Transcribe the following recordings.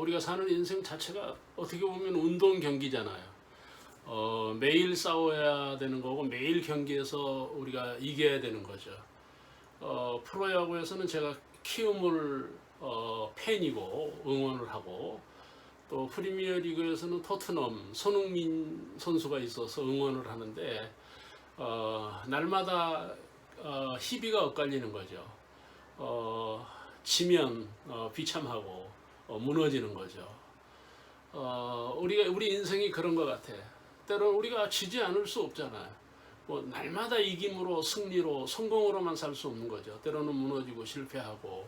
우리가 사는 인생 자체가 어떻게 보면 운동 경기잖아요. 매일 싸워야 되는 거고 매일 경기에서 우리가 이겨야 되는 거죠. 프로야구에서는 제가 키움을 팬이고 응원을 하고, 또 프리미어리그에서는 토트넘 손흥민 선수가 있어서 응원을 하는데 날마다 희비가 엇갈리는 거죠. 지면 비참하고 무너지는 거죠. 우리 인생이 그런 것 같아. 때로는 우리가 지지 않을 수 없잖아요. 뭐 날마다 이김으로 승리로 성공으로만 살 수 없는 거죠. 때로는 무너지고 실패하고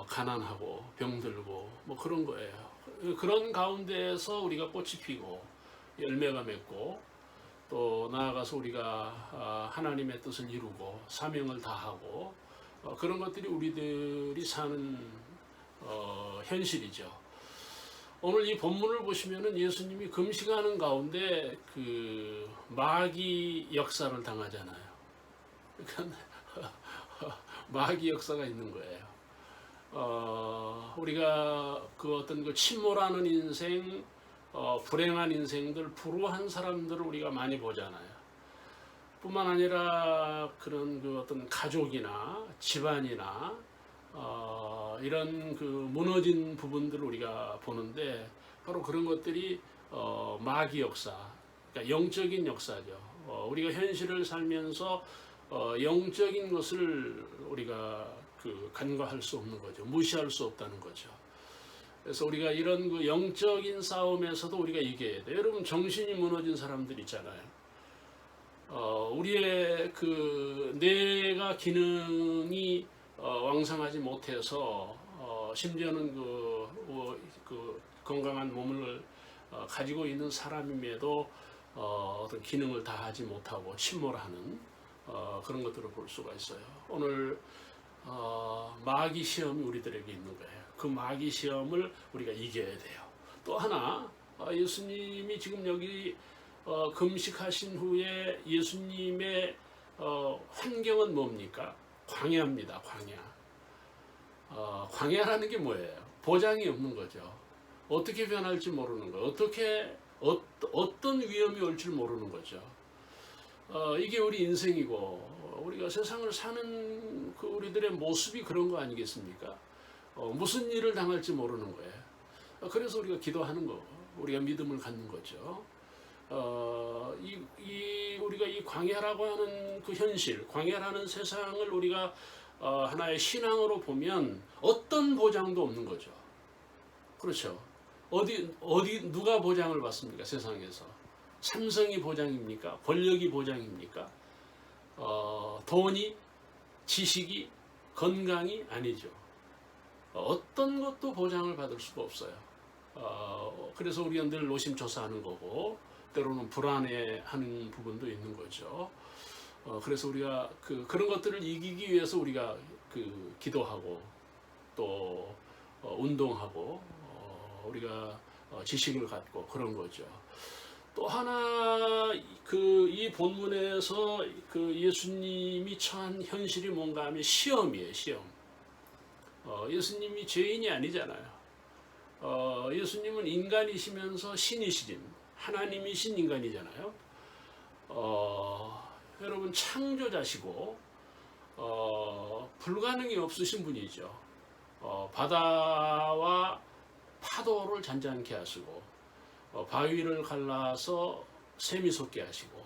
가난하고 병들고 뭐 그런 거예요. 그런 가운데에서 우리가 꽃이 피고 열매가 맺고, 또 나아가서 우리가 하나님의 뜻을 이루고 사명을 다하고 그런 것들이 우리들이 사는 현실이죠. 오늘 이 본문을 보시면은 예수님이 금식하는 가운데 그 마귀 역사를 당하잖아요. 그러니까 마귀 역사가 있는 거예요. 우리가 그 어떤 그 침몰하는 인생, 불행한 인생들, 불우한 사람들을 우리가 많이 보잖아요. 뿐만 아니라 그런 그 어떤 가족이나 집안이나 이런 그 무너진 부분들을 우리가 보는데, 바로 그런 것들이 마귀 역사, 그러니까 영적인 역사죠. 우리가 현실을 살면서 영적인 것을 우리가 그 간과할 수 없는 거죠. 무시할 수 없다는 거죠. 그래서 우리가 이런 그 영적인 싸움에서도 우리가 이겨야 돼요. 여러분, 정신이 무너진 사람들 있잖아요. 우리의 그 뇌가 기능이 왕성하지 못해서 심지어는 그 건강한 몸을 가지고 있는 사람임에도 어떤 기능을 다하지 못하고 침몰하는 그런 것들을 볼 수가 있어요. 오늘 마귀 시험이 우리들에게 있는 거예요. 그 마귀 시험을 우리가 이겨야 돼요. 또 하나, 예수님이 지금 여기 금식하신 후에 예수님의 환경은 뭡니까? 광야입니다. 광야. 광야라는 게 뭐예요? 보장이 없는 거죠. 어떻게 변할지 모르는 거, 어떤 위험이 올 줄 모르는 거죠. 이게 우리 인생이고, 우리가 세상을 사는 그 우리들의 모습이 그런 거 아니겠습니까? 무슨 일을 당할지 모르는 거예요. 그래서 우리가 기도하는 거, 우리가 믿음을 갖는 거죠. 우리가 이 광야라고 하는 그 현실, 광야라는 세상을 우리가 하나의 신앙으로 보면 어떤 보장도 없는 거죠. 그렇죠. 누가 보장을 받습니까? 세상에서. 삼성이 보장입니까? 권력이 보장입니까? 돈이, 지식이, 건강이 아니죠. 어떤 것도 보장을 받을 수가 없어요. 그래서 우리가 늘 노심초사하는 거고, 때로는 불안해하는 부분도 있는 거죠. 그래서 우리가 그런 것들을 이기기 위해서 우리가 기도하고 또 운동하고 우리가 지식을 갖고 그런 거죠. 또 하나 이 본문에서 예수님이 처한 현실이 뭔가 하면 시험이에요. 시험. 예수님이 죄인이 아니잖아요. 예수님은 인간이시면서 신이시진, 하나님이신 인간이잖아요. 여러분, 창조자시고 불가능이 없으신 분이죠. 바다와 파도를 잔잔케 하시고 바위를 갈라서 샘이 솟게 하시고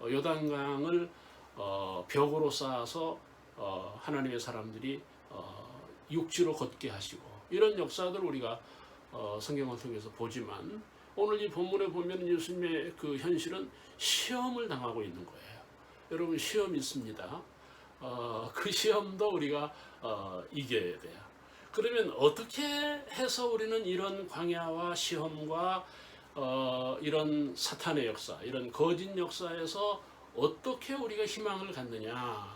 요단강을 벽으로 쌓아서 하나님의 사람들이 육지로 걷게 하시고, 이런 역사들을 우리가 성경을 통해서 보지만, 오늘 이 본문에 보면 예수님의 그 현실은 시험을 당하고 있는 거예요. 여러분, 시험이 있습니다. 그 시험도 우리가 이겨야 돼요. 그러면 어떻게 해서 우리는 이런 광야와 시험과 이런 사탄의 역사, 이런 거짓 역사에서 어떻게 우리가 희망을 갖느냐?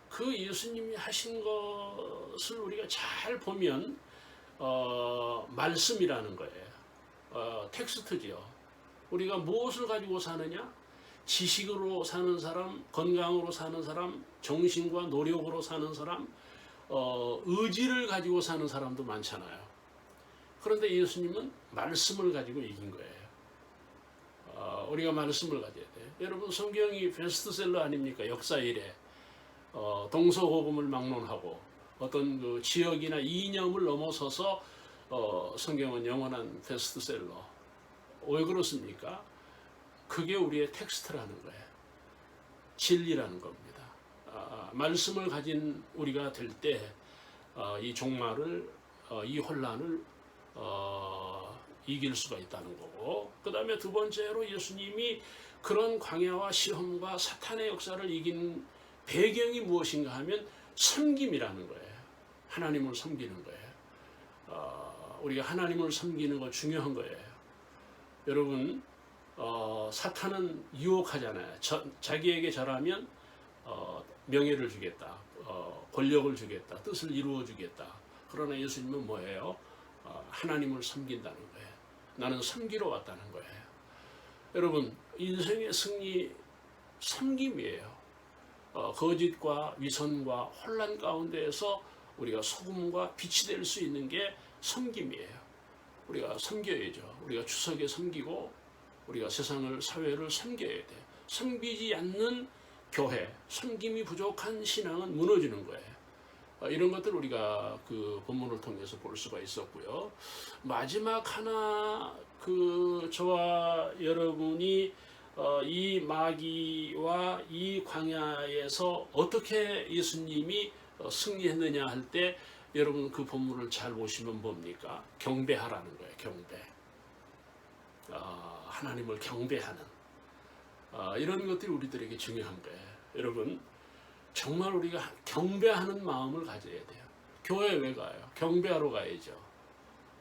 그 예수님이 하신 것을 우리가 잘 보면 말씀이라는 거예요. 텍스트죠. 우리가 무엇을 가지고 사느냐? 지식으로 사는 사람, 건강으로 사는 사람, 정신과 노력으로 사는 사람, 의지를 가지고 사는 사람도 많잖아요. 그런데 예수님은 말씀을 가지고 이긴 거예요. 우리가 말씀을 가져야 돼요. 여러분 성경이 베스트셀러 아닙니까? 역사 이래 동서고금을 막론하고 어떤 그 지역이나 이념을 넘어서서 성경은 영원한 베스트셀러. 왜 그렇습니까? 그게 우리의 텍스트라는 거예요. 진리라는 겁니다. 말씀을 가진 우리가 될 때 이 종말을 이 혼란을 이길 수가 있다는 거고, 그 다음에 두 번째로 예수님이 그런 광야와 시험과 사탄의 역사를 이긴 배경이 무엇인가 하면 섬김이라는 거예요. 하나님을 섬기는 거예요. 우리가 하나님을 섬기는 거 중요한 거예요. 여러분 사탄은 유혹하잖아요. 자기에게 절하면 명예를 주겠다, 권력을 주겠다, 뜻을 이루어 주겠다. 그러나 예수님은 뭐예요? 하나님을 섬긴다는 거예요. 나는 섬기러 왔다는 거예요. 여러분 인생의 승리 섬김이에요. 거짓과 위선과 혼란 가운데에서 우리가 소금과 빛이 될 수 있는 게 섬김이에요. 우리가 섬겨야죠. 우리가 추석에 섬기고 우리가 세상을 사회를 섬겨야 돼. 섬기지 않는 교회, 섬김이 부족한 신앙은 무너지는 거예요. 이런 것들 우리가 그 본문을 통해서 볼 수가 있었고요. 마지막 하나 저와 여러분이 이 마귀와 이 광야에서 어떻게 예수님이 승리했느냐 할 때 여러분 그 본문을 잘 보시면 뭡니까? 경배하라는 거예요. 경배. 하나님을 경배하는 이런 것들이 우리들에게 중요한 거예요. 여러분 정말 우리가 경배하는 마음을 가져야 돼요. 교회 왜 가요? 경배하러 가야죠.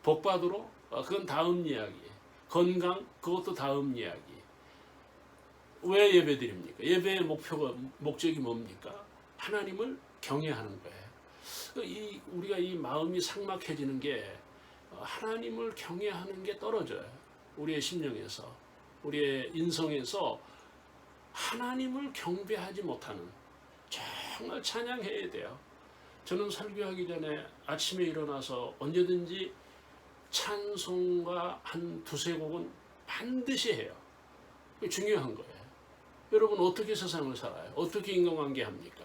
복 받으러? 그건 다음 이야기. 건강? 그것도 다음 이야기. 왜 예배 드립니까? 예배의 목적이 뭡니까? 하나님을 경외하는 거예요. 우리가 이 마음이 삭막해지는 게 하나님을 경외하는 게 떨어져요. 우리의 심령에서, 우리의 인성에서 하나님을 경배하지 못하는, 정말 찬양해야 돼요. 저는 설교하기 전에 아침에 일어나서 언제든지 찬송가 한 두세 곡은 반드시 해요. 그게 중요한 거예요. 여러분 어떻게 세상을 살아요? 어떻게 인간관계 합니까?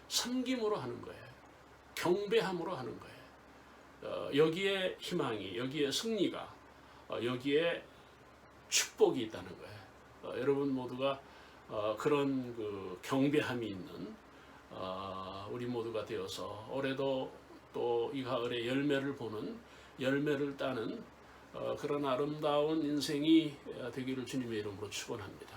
섬김으로 하는 거예요. 경배함으로 하는 거예요. 여기에 희망이, 여기에 승리가, 여기에 축복이 있다는 거예요. 여러분 모두가 그런 그 경배함이 있는 우리 모두가 되어서 올해도 또 이 가을에 열매를 따는 그런 아름다운 인생이 되기를 주님의 이름으로 축원합니다.